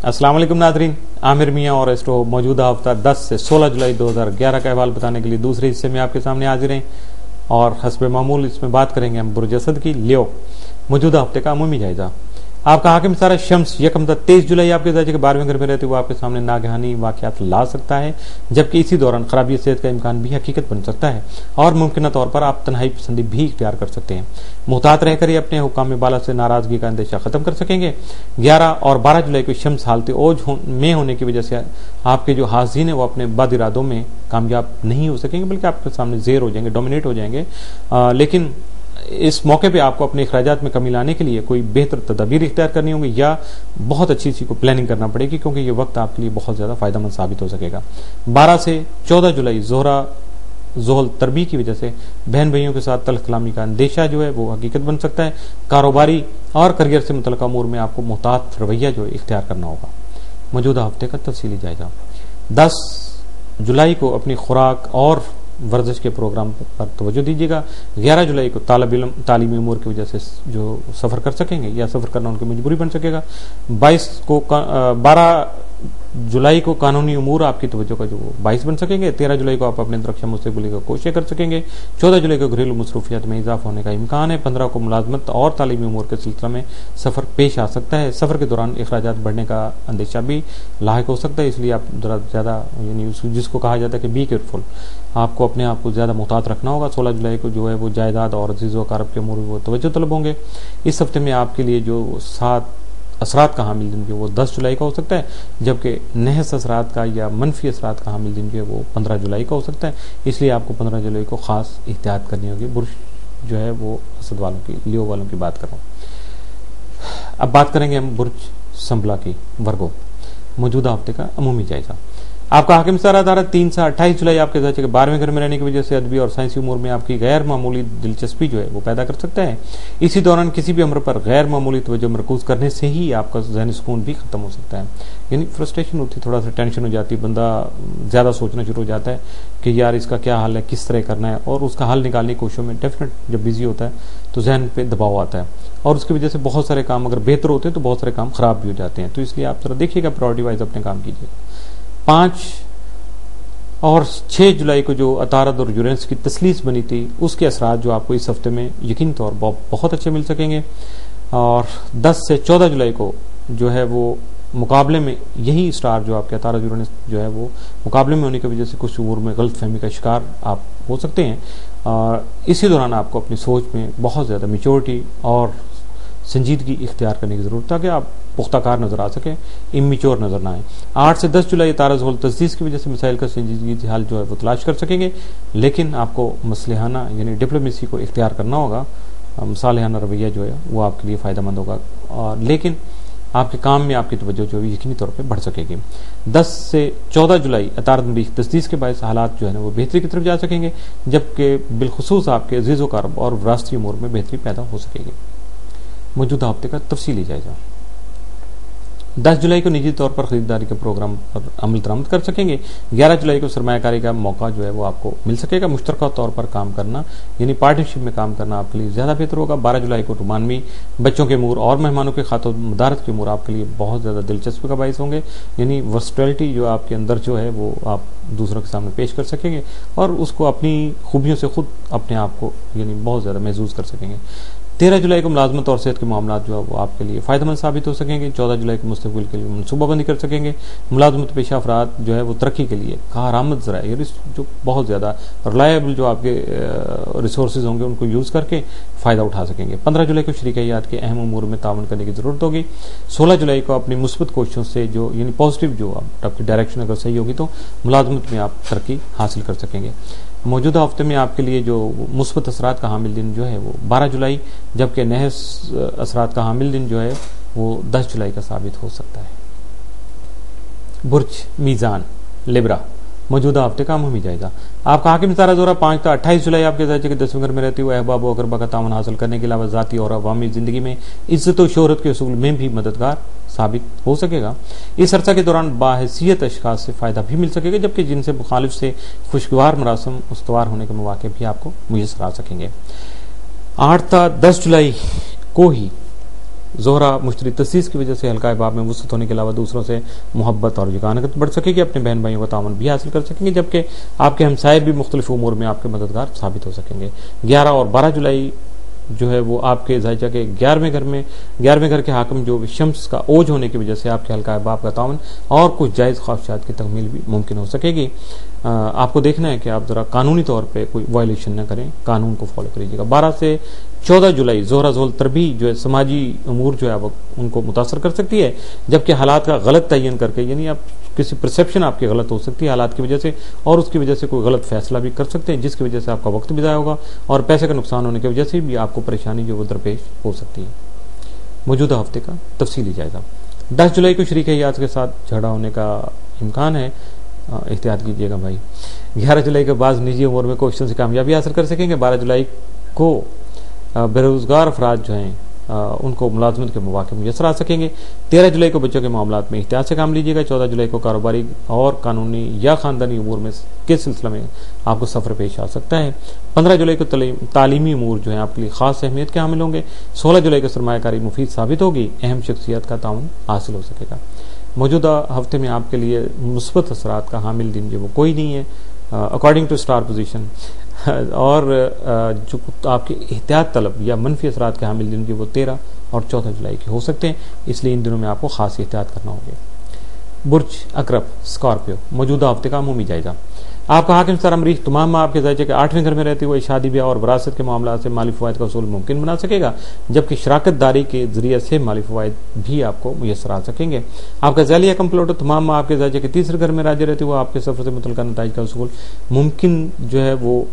अस्सलाम वालेकुम नाज़रीन, आमिर मियाँ और एस्ट्रो मौजूदा हफ्ता 10 से 16 जुलाई 2011 का अहवाल बताने के लिए दूसरे हिस्से में आपके सामने हाजिर हैं और हस्बे मामूल इसमें बात करेंगे हम बुर्ज असद की लियो मौजूदा हफ्ते का अमूमी जायजा। आपका हाकिम सारा शम्स यकम 23 जुलाई आपके दर्जे के 12वें घर में रहते हुए आपके सामने नागहानी वाक़यात ला सकता है, जबकि इसी दौरान खराबी सेहत का इम्कान भी हकीकत बन सकता है और मुमकिन तौर पर आप तन्हाई पसंदी भी इख्तियार कर सकते हैं। मुहतात रहकर ही अपने हुक्काम बाला से नाराजगी का अंदेशा खत्म कर सकेंगे। 11 और 12 जुलाई को शम्स हालत ओज में होने की वजह से आपके जो हाज़िन है वो अपने बद इरादों में कामयाब नहीं हो सकेंगे, बल्कि आपके सामने ज़ेर हो जाएंगे, डोमिनेट हो जाएंगे। लेकिन इस मौके पे आपको अपने अखराजात में कमी लाने के लिए कोई बेहतर तदाबीर इख्तियार करनी होगी या बहुत अच्छी सी को प्लानिंग करना पड़ेगी, क्योंकि ये वक्त आपके लिए बहुत ज्यादा फायदेमंद साबित हो सकेगा। 12 से 14 जुलाई जोहल तरबी की वजह से बहन भाइयों के साथ तल्ख कलामी का अंदेशा जो है वो हकीकत बन सकता है। कारोबारी और करियर से मुतल्लिक़ अमूर में आपको मुहतात रवैया जो है इख्तियार करना होगा। मौजूदा हफ्ते का तफसीली जायजा। 10 जुलाई को अपनी खुराक और वर्जिश के प्रोग्राम पर तवज्जो दीजिएगा। 11 जुलाई को तालीमी उमूर की वजह से जो सफ़र कर सकेंगे या सफ़र करना उनकी मजबूरी बन सकेगा। 12 जुलाई को कानूनी उमूर आपकी तवज्जो का जो बाइस बन सकेंगे। 13 जुलाई को आप अपने रक्षा मुस्तक़बिल की कोशिश कर सकेंगे। 14 जुलाई को घरेलू मसरूफियात में इजाफा होने का इम्कान है। 15 को मुलाजमत और तालीमी उमूर के सिलसिले में सफ़र पेश आ सकता है। सफ़र के दौरान अखराजात बढ़ने का अंदेशा भी लाहिक हो सकता है, इसलिए आप ज़रा ज़्यादा यानी जिसको कहा जाता है कि बी केयरफुल, आपको अपने आप को ज़्यादा मुहतात रखना होगा। 16 जुलाई को जो है वो जायदाद और अज़ीज़ व अक़ारब के उमूर वो तवज्जो तलब होंगे। इस हफ्ते में आपके लिए जो 7 असरात का हामिल दिन जो वो 10 जुलाई का हो सकता है, जबकि नहस असरात का या मनफी असरात का हामिल दिन जो है वो 15 जुलाई का हो सकता है, इसलिए आपको 15 जुलाई को ख़ास एहतियात करनी होगी। बुर्ज जो है वो असद वालों की, लियो वालों की बात कर रहा हूँ। अब बात करेंगे हम बुर्ज संबला की वर्गो मौजूदा हफ्ते का अमूमी जायजा। आपका हाकिम सारा अदालत 3 से 28 जुलाई आपके दर्जे के 12वें घर में रहने की वजह से अदबी और साइंसी उमूर में आपकी गैर मामूली दिलचस्पी जो है वो पैदा कर सकता है। इसी दौरान किसी भी अमर पर गैर मामूली तवज्जो मरकूज करने से ही आपका ज़हनी सुकून भी खत्म हो सकता है, यानी फ्रस्ट्रेशन होती है, थोड़ा सा टेंशन हो जाती है, बंदा ज़्यादा सोचना शुरू हो जाता है कि यार इसका क्या हल है, किस तरह करना है, और उसका हल निकालने की कोशिशों में डेफिनेट जब बिजी होता है तो जहन पे दबाव आता है और उसकी वजह से बहुत सारे काम अगर बेहतर होते हैं तो बहुत सारे काम खराब भी हो जाते हैं। तो इसलिए आप जरा देखिएगा, प्रायोरिटी वाइज अपने काम कीजिए। 5 और 6 जुलाई को जो अतारद और यूरेनस की तसलीस बनी थी उसके असरात जो आपको इस हफ्ते में यकीनी तौर पर बहुत अच्छे मिल सकेंगे। और 10 से 14 जुलाई को जो है वो मुकाबले में यही स्टार जो आपके अतारद यूरेनस जो है वो मुकाबले में होने की वजह से कुछ उमूर में गलत फहमी का शिकार आप हो सकते हैं। और इसी दौरान आपको अपनी सोच में बहुत ज़्यादा मेच्योरिटी और संजीदगी इख्तियार करने की ज़रूरत है कि आप पुख्ताकार नजर आ सके, इमेच्योर नजर ना आए। 8 से 10 जुलाई तारज़ तस्दीस की वजह से मिसाइल का संजीदगी हाल जो है वो तलाश कर सकेंगे, लेकिन आपको मसलहाना यानी डिप्लोमेसी को इख्तियार करना होगा। मसालहाना रवैया जो है वो आपके लिए फ़ायदेमंद होगा, और लेकिन आपके काम में आपकी तवज्जो जो है यकीनी तौर पर बढ़ सकेगी। 10 से 14 जुलाई अतारद मरीख तस्दीस के बायस हालात जो है वो बेहतरी की तरफ जा सकेंगे, जबकि बिलखुसूस आपके अज़ीज़ व अक़ारब और विरासती उमूर में बेहतरी पैदा हो सकेगी। मौजूदा हफ्ते का तफसीली जायजा। 10 जुलाई को निजी तौर पर खरीदारी के प्रोग्राम पर अमल दरामद कर सकेंगे। 11 जुलाई को सरमायाकारी का मौका जो है वो आपको मिल सकेगा। मुश्तरका तौर पर काम करना यानी पार्टनरशिप में काम करना आपके लिए ज़्यादा बेहतर होगा। 12 जुलाई को रुमानवी बच्चों के उमूर और मेहमानों के खातों मदारत के उमूर आपके लिए बहुत ज़्यादा दिलचस्पी का बाइस होंगे, यानी वर्सटैलिटी जो आपके अंदर जो है वो आप दूसरों के सामने पेश कर सकेंगे और उसको अपनी खूबियों से खुद अपने आप को यानी बहुत ज़्यादा महसूस कर सकेंगे। 13 जुलाई को मुलाजमत और सेहत के मामला जो है वो आपके लिए फ़ायदेमंद साबित हो सकेंगे। 14 जुलाई को मुस्तक़बिल के लिए मनसूबाबंदी कर सकेंगे। मुलाजमत पेशा अफराद जो है वो तरक्की के लिए कारआमद ज़राए जो बहुत ज़्यादा रिलायबल जो आपके रिसोर्सेज होंगे उनको यूज़ करके फ़ायदा उठा सकेंगे। 15 जुलाई को शरीकियात के अहम उमूर में तावन करने की ज़रूरत होगी। 16 जुलाई को अपनी मुस्बत कोशिशों से जो यानी पॉजिटिव जो आपकी डायरेक्शन अगर सही होगी तो मुलाजमत में आप तरक्की हासिल कर सकेंगे। मौजूदा हफ्ते में आपके लिए जो मुस्बत असरात का हामिल दिन जो है वो 12 जुलाई, जबकि नहस असरात का हामिल दिन जो है वो 10 जुलाई का साबित हो सकता है। बुर्ज मीज़ान लिब्रा मौजूदा हफ्ते का अमूमी जायजा। आपका हाकिम सारा जोरा 5 से 28 जुलाई आपके दर्जे के 10वें घर में रहते हुए अहबाब व अक़रबा का तावन हासिल करने के अलावा ज़ाती और अवामी ज़िंदगी में इज्जत और शोहरत के उसूल में भी मददगार साबित हो सकेगा। इस अरसा के दौरान बाहैसियत अशखास से फ़ायदा भी मिल सकेगा, जबकि जिनसे मुखालिफ से खुशगवार मरासम उस्तवार होने के मौके भी आपको मुयस्सर आ सकेंगे। 8 से 10 जुलाई को ही زہرہ مشتری تسیس کی وجہ سے حلقہ باب میں وسعت ہونے کے علاوہ دوسروں سے محبت اور یگانت بڑھ سکے گی، اپنے بہن بھائیوں کا تعاون بھی حاصل کر سکیں گے، جبکہ آپ کے ہمسائے بھی مختلف امور میں آپ کے مددگار ثابت ہو سکیں گے۔ 11 اور 12 جولائی جو ہے وہ آپ کے ذائقہ کے 11ویں گھر کے حاکم جو شمس کا اوج ہونے کی وجہ سے آپ کے حلقہ احباب کا تعاون اور کچھ جائز خواہشات کی تکمیل بھی ممکن ہو سکے گی۔ آپ کو دیکھنا ہے کہ آپ ذرا قانونی طور پہ کوئی وائلیشن نہ کریں، قانون کو فالو کریجیے گا۔ 12 سے 14 جولائی زہرہ ذوال تربی جو ہے سماجی امور جو ہے وہ ان کو متاثر کر سکتی ہے، جبکہ حالات کا غلط تعین کر کے، یعنی آپ کسی پرسیپشن آپ کی غلط ہو سکتی ہے حالات کی وجہ سے، اور اس کی وجہ سے کوئی غلط فیصلہ بھی کر سکتے ہیں، جس کی وجہ سے آپ کا وقت بھی ضائع ہوگا اور پیسے کا نقصان ہونے کی وجہ سے بھی آپ کو پریشانی جو وہ درپیش ہو سکتی ہے۔ موجودہ ہفتے کا تفصیلی جائزہ۔ 10 جولائی کو شریک حیات کے ساتھ جھگڑا ہونے کا امکان ہے، احتیاط کیجیے گا بھائی۔ 11 جولائی کے بعد نجی امور میں کوششوں سے کامیابی حاصل کر سکیں گے۔ 12 جولائی کو بے روزگار افراد جو ہیں ان کو ملازمت کے مواقع میسر آ سکیں گے۔ 13 جولائی کو بچوں کے معاملات میں احتیاط سے کام لیجیے گا۔ 14 جولائی کو کاروباری اور قانونی یا خاندانی امور میں کے سلسلے میں آپ کو سفر پیش آ سکتا ہے۔ 15 جولائی کو تعلیمی امور جو ہیں آپ کے لیے خاص اہمیت کے حامل ہوں گے۔ 16 جولائی کو سرمایہ کاری مفید ثابت ہوگی، اہم شخصیت کا تعاون حاصل ہو سکے گا۔ موجودہ ہفتے میں آپ کے لیے مثبت اثرات کا حامل دن جو وہ کوئی نہیں ہے اکارڈنگ ٹو اسٹار پوزیشن، اور جو آپ کے احتیاط طلب یا منفی اثرات کے حامل دن جو وہ 13 اور 14 جولائی کے ہو سکتے ہیں، اس لیے ان دنوں میں آپ کو خاص احتیاط کرنا ہوگا۔ برج اقرب اسکارپیو، موجودہ ہفتے کا عمومی جائزہ۔ آپ کا حاکم ستارہ مریخ تمام ماہ آپ کے ذائقے کے 8ویں گھر میں رہتے ہوئے شادی بیاہ اور وراثت کے معاملات سے مالی فوائد کا حصول ممکن بنا سکے گا، جبکہ شراکت داری کے ذریعے سے مالی فوائد بھی آپ کو میسر آ سکیں گے۔ آپ کا ذیلی حکم پلوٹو تمام ماہ آپ کے ذائقے کے 3 گھر میں راجع رہتے ہوئے آپ کے سفر سے متعلقہ نتائج کا حصول ممکن جو ہے وہ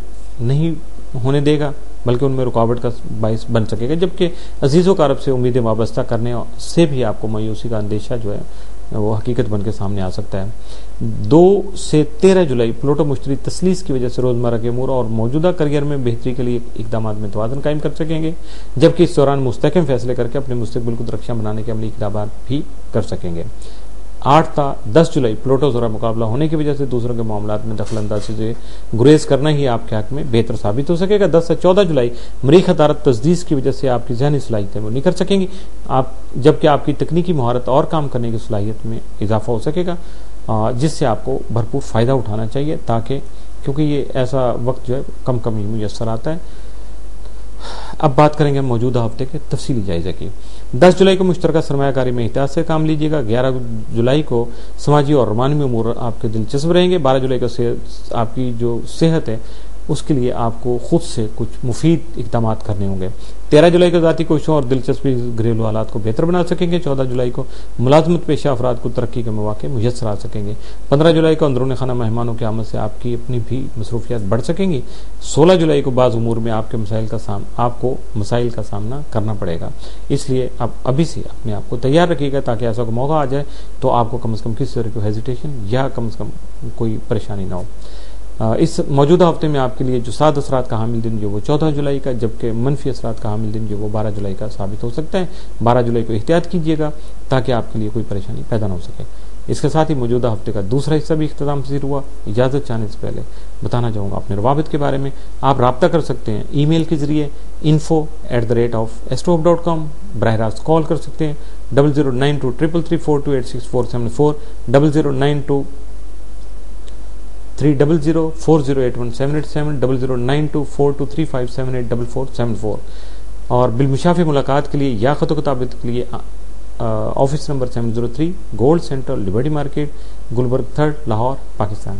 نہیں ہونے دے گا، بلکہ ان میں رکاوٹ کا باعث بن سکے گا، جبکہ عزیزوں کا عرب سے امیدیں وابستہ کرنے سے بھی آپ کو مایوسی کا اندیشہ جو ہے وہ حقیقت بن کے سامنے آ سکتا ہے۔ 2 سے 13 جولائی پلوٹو مشتری تسلیس کی وجہ سے روزمرہ کے امور اور موجودہ کیریئر میں بہتری کے لیے اقدامات میں توازن قائم کر سکیں گے، جبکہ اس دوران مستحکم فیصلے کر کے اپنے مستقبل کو درخشاں بنانے کے عملی اقدامات بھی کر سکیں گے۔ 8 تا 10 جولائی پلوٹو زہرہ مقابلہ ہونے کی وجہ سے دوسروں کے معاملات میں دخل اندازی سے گریز کرنا ہی آپ کے حق میں بہتر ثابت ہو سکے گا۔ 10 سے 14 جولائی مریخ عطارد تجدید کی وجہ سے آپ کی ذہنی صلاحیتیں وہ نہیں کر سکیں گی، جبکہ آپ کی تکنیکی مہارت اور کام کرنے کی صلاحیت میں اضافہ ہو سکے گا، جس سے آپ کو بھرپور فائدہ اٹھانا چاہیے، تاکہ کیونکہ یہ ایسا وقت جو ہے کم ہی میسر آتا ہے۔ اب بات کریں گے موجودہ ہفتے کے تفصیلی جائزے کی۔ 10 جولائی کو مشترکہ سرمایہ کاری میں احتیاط سے کام لیجیے گا۔ 11 جولائی کو سماجی اور رومانوی امور آپ کے دلچسپ رہیں گے۔ 12 جولائی کو آپ کی جو صحت ہے اس کے لیے آپ کو خود سے کچھ مفید اقدامات کرنے ہوں گے۔ 13 جولائی کو ذاتی کوششوں اور دلچسپی گھریلو حالات کو بہتر بنا سکیں گے۔ 14 جولائی کو ملازمت پیشہ افراد کو ترقی کے مواقع میسر آ سکیں گے۔ 15 جولائی کو اندرون خانہ مہمانوں کی آمد سے آپ کی اپنی بھی مصروفیات بڑھ سکیں گی۔ 16 جولائی کو بعض امور میں آپ کو مسائل کا سامنا کرنا پڑے گا، اس لیے آپ ابھی سے اپنے آپ کو تیار رکھیے گا، تاکہ ایسا کوئی موقع آ جائے تو آپ کو کم از کم کسی طرح کی ہیزیٹیشن یا کم از کم کوئی پریشانی نہ ہو۔ اس موجودہ ہفتے میں آپ کے لیے جو 7 اثرات کا حامل دن جو وہ 14 جولائی کا، جبکہ منفی اثرات کا حامل دن جو وہ 12 جولائی کا ثابت ہو سکتا ہے۔ 12 جولائی کو احتیاط کیجیے گا تاکہ آپ کے لیے کوئی پریشانی پیدا نہ ہو سکے۔ اس کے ساتھ ہی موجودہ ہفتے کا دوسرا حصہ بھی اختتام پذیر ہوا۔ اجازت چاہنے سے پہلے بتانا چاہوں گا اپنے روابط کے بارے میں۔ آپ رابطہ کر سکتے ہیں ای میل کے ذریعے info@astrofhub.com، براہ راست کال کر سکتے ہیں 00923334286474 00923004081787 00924235784474 اور بالمشافہ ملاقات کے لیے یا خط و کتابت کے لیے office number 703 gold centre Liberty market Gulberg 3 Lahore Pakistan.